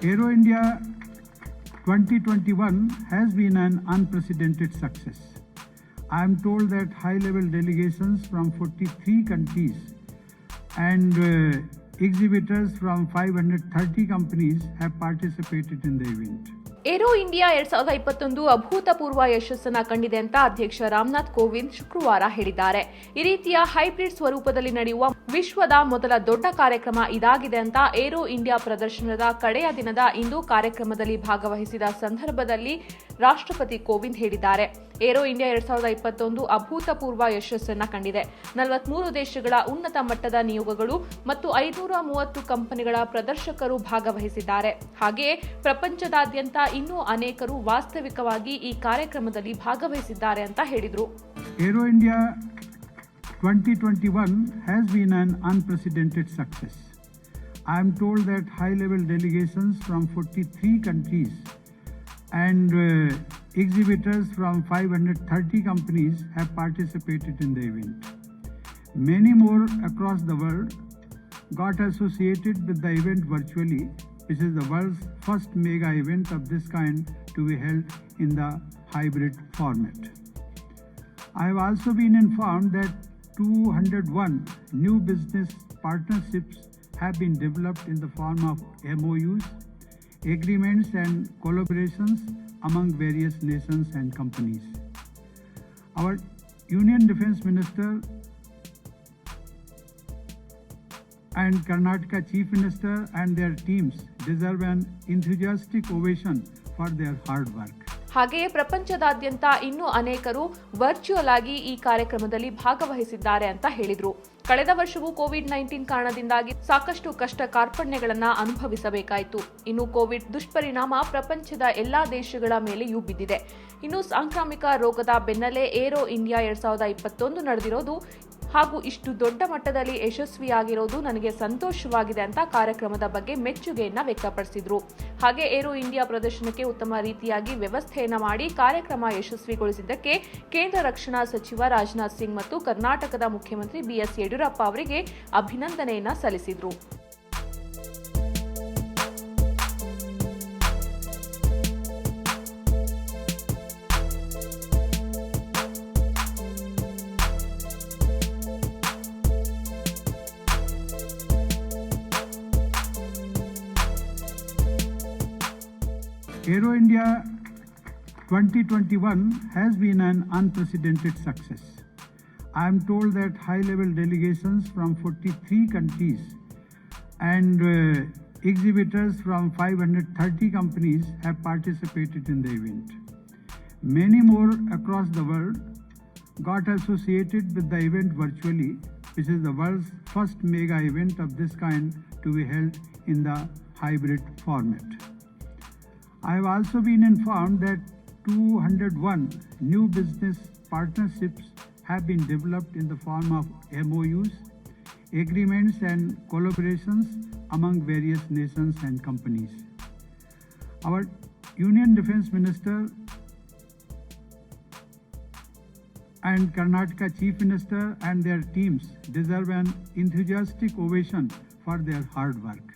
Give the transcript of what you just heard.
Aero India 2021 has been an unprecedented success. I am told that high-level delegations from 43 countries and exhibitors from 530 companies have participated in the event. Aero India 2021 ಅಭೂತಪೂರ್ವ ಯಶಸ್ಸನ್ನ ಕಂಡಿದೆ ಅಂತ ಅಧ್ಯಕ್ಷ ರಾಮನಾಥ್ ಕೋವಿಂದ್ ಶುಕ್ರವಾರ ಹೇಳಿದ್ದಾರೆ. ಈ ರೀತಿಯ hybrid ಸ್ವರೂಪದಲ್ಲಿ ನಡೆಯುವ ವಿಶ್ವದ ಮೊದಲ ದೊಡ್ಡ ಕಾರ್ಯಕ್ರಮ ಇದಾಗಿದೆ ಅಂತ ಏರೋ ಇಂಡಿಯಾ ಪ್ರದರ್ಶನದ ಕಡೆಯ ದಿನದ ಇಂದು ಕಾರ್ಯಕ್ರಮದಲ್ಲಿ ಭಾಗವಹಿಸಿದ ಸಂದರ್ಭದಲ್ಲಿ ರಾಷ್ಟ್ರಪತಿ ಕೋವಿಂದ್ ಹೇಳಿದ್ದಾರೆ. ಏರೋ ಇಂಡಿಯಾ 2021 ಅಭೂತಪೂರ್ವ ಯಶಸ್ಸನ್ನ ಕಂಡಿದೆ. 43 ದೇಶಗಳ ಉನ್ನತ ಮಟ್ಟದ ನಿಯೋಗಗಳು ಮತ್ತು 530 ಕಂಪನಿಗಳ ಪ್ರದರ್ಶಕರು ಭಾಗವಹಿಸಿದ್ದಾರೆ. ಹಾಗೆಯೇ ಪ್ರಪಂಚದಾದ್ಯಂತ ಇನ್ನೂ ಅನೇಕರು ವಾಸ್ತವಿಕವಾಗಿ ಈ ಕಾರ್ಯಕ್ರಮದಲ್ಲಿ ಭಾಗವಹಿಸಿದ್ದಾರೆ ಅಂತ ಹೇಳಿದರು. Aero India 2021 has been an unprecedented success. I am told that high-level delegations from 43 countries and exhibitors from 530 companies have participated in the event. Many more across the world got associated with the event virtually, which is the world's first mega event of this kind to be held in the hybrid format. I have also been informed that 201 new business partnerships have been developed in the form of MOUs, agreements and collaborations among various nations and companies. Our Union Defence Minister and Karnataka Chief Minister and their teams deserve an enthusiastic ovation for their hard work. ಹಾಗೆಯೇ ಪ್ರಪಂಚದಾದ್ಯಂತ ಇನ್ನೂ ಅನೇಕರು virtual ಆಗಿ ಈ ಕಾರ್ಯಕ್ರಮದಲ್ಲಿ ಭಾಗವಹಿಸಿದ್ದಾರೆ ಅಂತ ಹೇಳಿದರು. ಕಳೆದ ವರ್ಷವೂ ಕೋವಿಡ್-19 ಕಾರಣದಿಂದಾಗಿ ಸಾಕಷ್ಟು ಕಷ್ಟ ಕಾರ್ಪಣ್ಯಗಳನ್ನು ಅನುಭವಿಸಬೇಕಾಯಿತು. ಇನ್ನು ಕೋವಿಡ್ ದುಷ್ಪರಿಣಾಮ ಪ್ರಪಂಚದ ಎಲ್ಲಾ ದೇಶಗಳ ಮೇಲೆಯೂ ಬಿದ್ದಿದೆ. ಇನ್ನು ಸಾಂಕ್ರಾಮಿಕ ರೋಗದ ಬೆನ್ನಲ್ಲೇ ಏರೋ ಇಂಡಿಯಾ 2021 ನಡೆದಿರೋದು ಹಾಗೂ ಇಷ್ಟು ದೊಡ್ಡ ಮಟ್ಟದಲ್ಲಿ ಯಶಸ್ವಿಯಾಗಿರೋದು ನನಗೆ ಸಂತೋಷವಾಗಿದೆ ಅಂತ ಕಾರ್ಯಕ್ರಮದ ಬಗ್ಗೆ ಮೆಚ್ಚುಗೆಯನ್ನ ವ್ಯಕ್ತಪಡಿಸಿದ್ರು. ಹಾಗೆ ಏರೋ ಇಂಡಿಯಾ ಪ್ರದರ್ಶನಕ್ಕೆ ಉತ್ತಮ ರೀತಿಯಾಗಿ ವ್ಯವಸ್ಥೆಯನ್ನ ಮಾಡಿ ಕಾರ್ಯಕ್ರಮ ಯಶಸ್ವಿಗೊಳಿಸಿದ್ದಕ್ಕೆ ಕೇಂದ್ರ ರಕ್ಷಣಾ ಸಚಿವ ರಾಜನಾಥ್ ಸಿಂಗ್ ಮತ್ತು ಕರ್ನಾಟಕದ ಮುಖ್ಯಮಂತ್ರಿ BS ಯಡಿಯೂರಪ್ಪ ಅವರಿಗೆ ಅಭಿನಂದನೆಯನ್ನ ಸಲ್ಲಿಸಿದ್ರು. Aero India 2021 has been an unprecedented success. I am told that high-level delegations from 43 countries and exhibitors from 530 companies have participated in the event. Many more across the world got associated with the event virtually, which is the world's first mega event of this kind to be held in the hybrid format. I have also been informed that 201 new business partnerships have been developed in the form of MOUs, agreements and collaborations among various nations and companies. Our Union Defence Minister and Karnataka Chief Minister and their teams deserve an enthusiastic ovation for their hard work.